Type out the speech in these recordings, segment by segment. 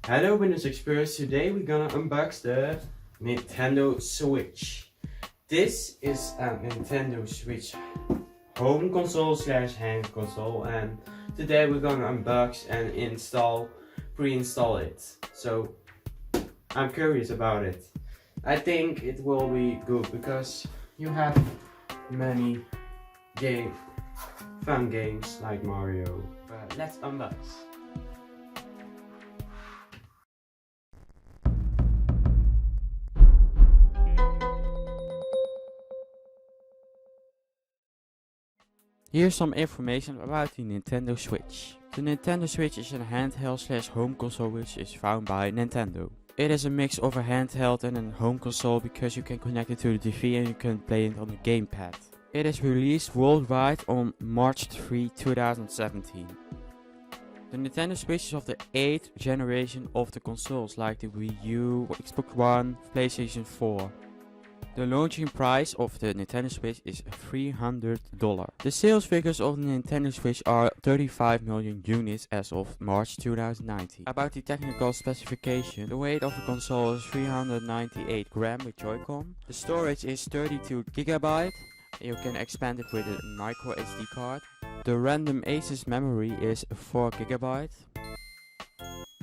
Hello WinExp, today we're gonna unbox the Nintendo Switch. This is a Nintendo Switch home console slash hand console, and today we're gonna unbox and pre-install it. So I'm curious about it. I think it will be good because you have many fun games like Mario. But let's unbox. Here's some information about the Nintendo Switch. The Nintendo Switch is a handheld slash home console which is found by Nintendo. It is a mix of a handheld and a home console because you can connect it to the TV and you can play it on the gamepad. It is released worldwide on March 3, 2017. The Nintendo Switch is of the 8th generation of the consoles like the Wii U, Xbox One, PlayStation 4. The launching price of the Nintendo Switch is $300. The sales figures of the Nintendo Switch are 35 million units as of March 2019. About the technical specification, the weight of the console is 398 grams with Joy-Con. The storage is 32 GB. You can expand it with a micro SD card. The random access memory is 4 GB.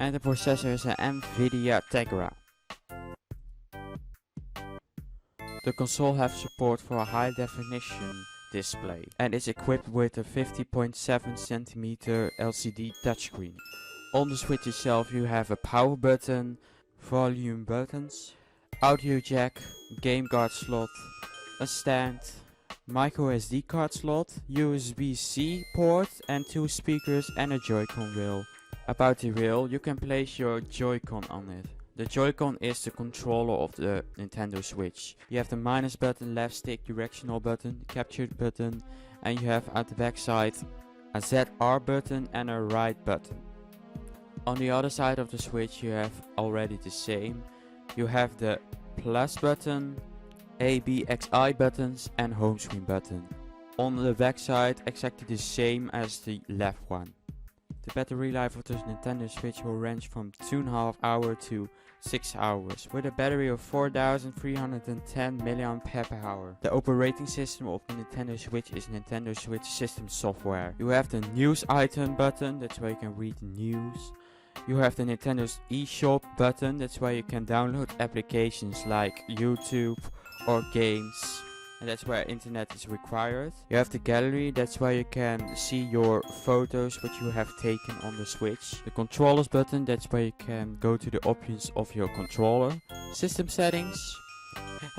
And the processor is an NVIDIA Tegra. The console has support for a high definition display and is equipped with a 50.7 cm LCD touchscreen. On the Switch itself you have a power button, volume buttons, audio jack, game card slot, a stand, micro SD card slot, USB-C port and 2 speakers and a Joy-Con rail. About the rail, you can place your Joy-Con on it. The Joy-Con is the controller of the Nintendo Switch. You have the minus button, left stick, directional button, capture button, and you have at the back side a ZR button and a right button. On the other side of the Switch you have already the same. You have the plus button, A, B, X, I buttons and home screen button. On the back side exactly the same as the left one. The battery life of the Nintendo Switch will range from 2.5 hours to 6 hours, with a battery of 4310 mAh. The operating system of the Nintendo Switch is Nintendo Switch System Software. You have the news item button, that's where you can read the news. You have the Nintendo's eShop button, that's where you can download applications like YouTube or games. And that's where internet is required. You have the gallery, that's where you can see your photos which you have taken on the Switch. The controllers button, that's where you can go to the options of your controller. System settings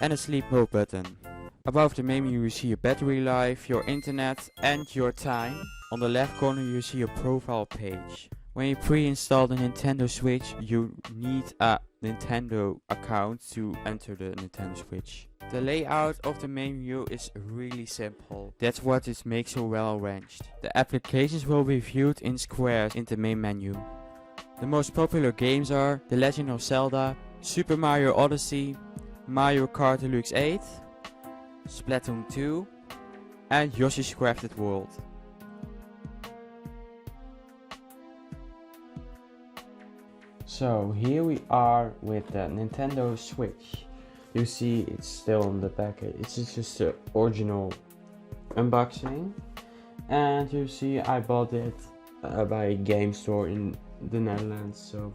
and a sleep mode button. Above the menu you see your battery life, your internet and your time. On the left corner you see your profile page. When you pre-install the Nintendo Switch you need a Nintendo account to enter the Nintendo Switch. The layout of the menu is really simple. That's what it makes so well arranged. The applications will be viewed in squares in the main menu. The most popular games are The Legend of Zelda, Super Mario Odyssey, Mario Kart Deluxe 8, Splatoon 2 and Yoshi's Crafted World. So here we are with the Nintendo Switch. You see it's still on the package. It's just the original unboxing. And you see I bought it by a game store in the Netherlands. So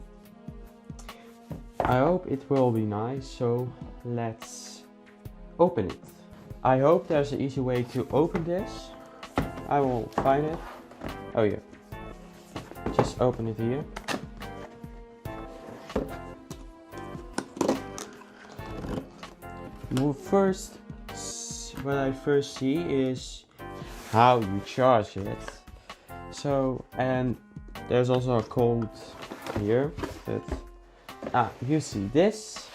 I hope it will be nice. So let's open it. I hope there's an easy way to open this. I will find it. Oh yeah. Just open it here. What I first see is how you charge it. So, and there's also a code here. But you see, this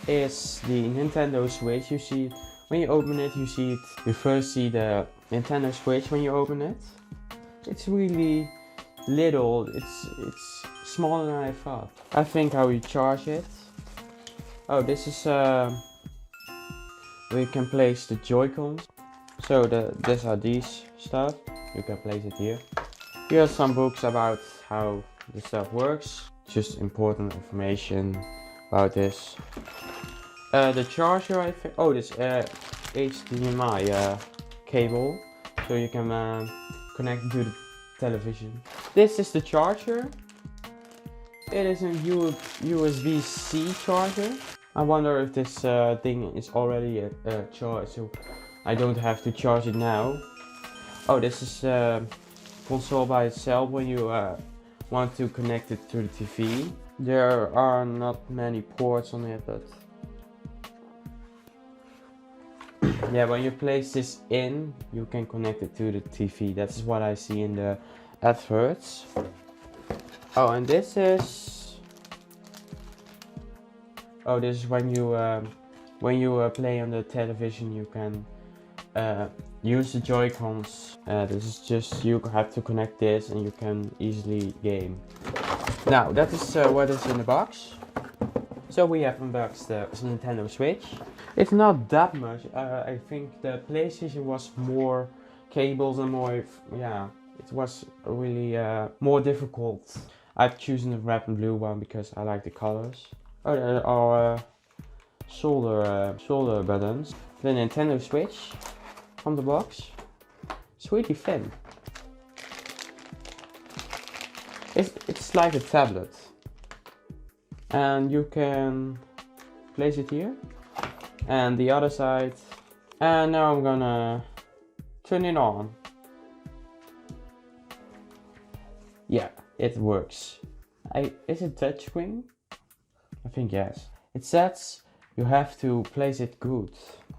is the Nintendo Switch. You see, when you open it, you first see the Nintendo Switch when you open it. It's really little. It's smaller than I thought. I think how you charge it. Oh, this is we can place the Joy-Cons. So these are these stuff. You can place it here. Here are some books about how the stuff works. just important information about this. The charger, I think. Oh, this HDMI cable, so you can connect it to the television. This is the charger. It is a USB-C charger. I wonder if this thing is already charged, so I don't have to charge it now. Oh, this is console by itself when you want to connect it to the TV. There are not many ports on it, but yeah, when you place this in, you can connect it to the TV. That's what I see in the adverts. Oh, and this is when you play on the television, you can use the Joy-Cons. This is just, you have to connect this and you can easily game. Now that is what is in the box. So we have unboxed the Nintendo Switch. It's not that much. I think the PlayStation was more cables and more, yeah, it was really more difficult. I've chosen the red and blue one because I like the colors. Oh, there are shoulder buttons. The Nintendo Switch from the box. It's really thin. It's like a tablet. And you can place it here. And the other side. And now I'm gonna turn it on. Yeah, it works. Is it touchscreen? I think yes. It says you have to place it good,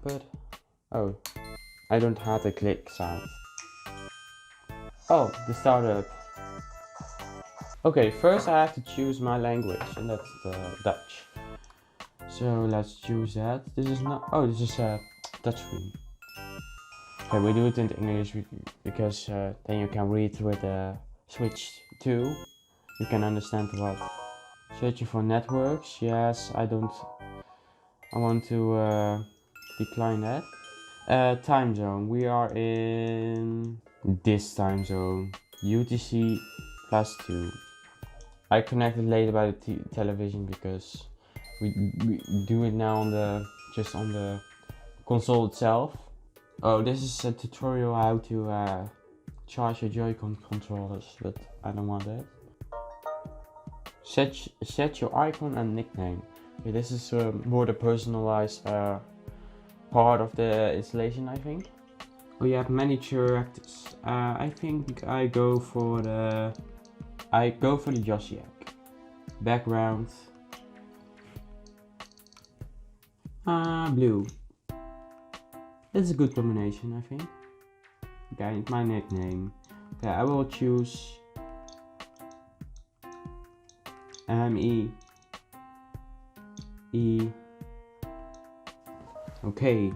but oh, I don't have the click sound. Oh, the startup. Okay, first I have to choose my language, and that's Dutch. So let's choose that. This is not. Oh, this is a touchscreen. Okay, we do it in English because then you can read with the Switch 2. You can understand what. Searching for networks. Yes, I want to decline that. Time zone. We are in this time zone. UTC +2. I connected later by the television because we do it now on the console itself. Oh, this is a tutorial how to charge your Joy-Con controllers, but I don't want that. Set your icon and nickname. Okay, this is more the personalized part of the installation, I think. We have miniature actors. I think I go for the Yoshi egg. Background. Blue. That's a good combination, I think. Okay, my nickname. Okay, I will choose ME. Okay,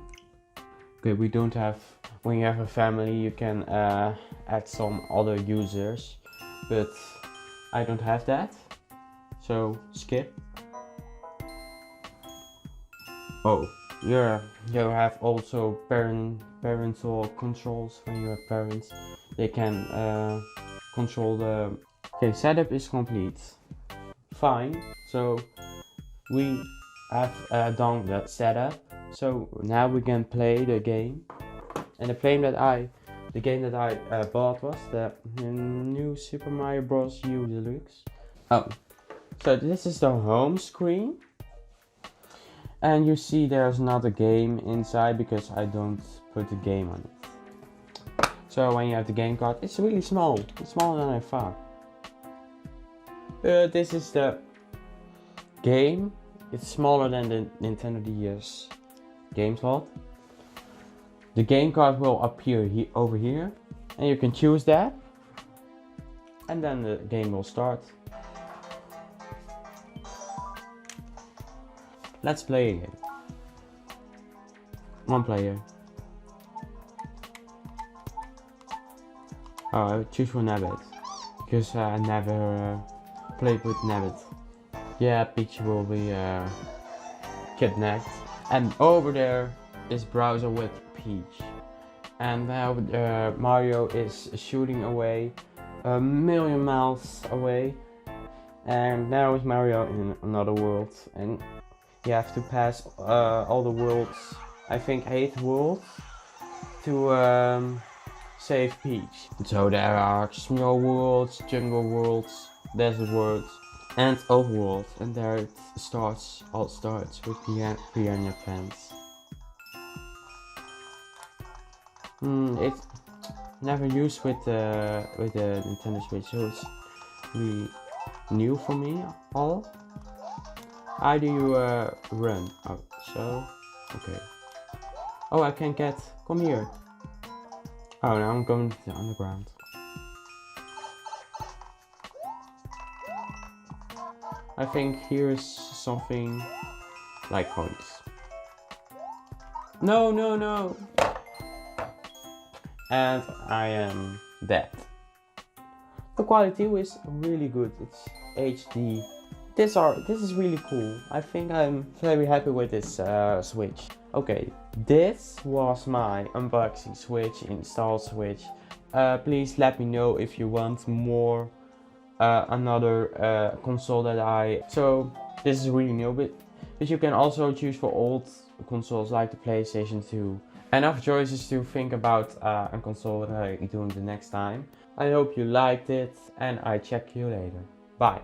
we don't have. When you have a family, you can add some other users, but I don't have that, so skip. Oh, you have also parental controls. When you have parents, they can control the. Okay, setup is complete. Fine. So we have done that setup. So now we can play the game. And the game that I bought was the new Super Mario Bros. U Deluxe. Oh, so this is the home screen. And you see there's not a game inside because I don't put the game on it. So when you have the game card, it's really small. It's smaller than I thought. This is the game. It's smaller than the Nintendo DS game slot. The game card will appear over here, and you can choose that, and then the game will start. Let's play again. One player. Oh, I would choose for Nabbit, because I never played with Nabbit. Yeah, Peach will be kidnapped. And over there is Browser with Peach. And now Mario is shooting away a million miles away. And now is Mario in another world, and you have to pass all the worlds, I think 8 worlds, to save Peach. So there are snow worlds, jungle worlds, desert worlds, and overworld, and there it all starts with piranha plants. It's never used with the Nintendo Switch, so it's really new for me all. How do you run? Oh, so, okay. Oh, I can get, come here. Oh, now I'm going to the underground. I think here's something like coins. No, no, no! And I am dead. The quality is really good. It's HD. This is really cool. I think I'm very happy with this Switch. Okay, this was my unboxing Switch, installed Switch. Please let me know if you want more another console that so this is really new, but you can also choose for old consoles like the PlayStation 2. Enough choices to think about a console that I'm doing the next time. I hope you liked it, and I check you later. Bye.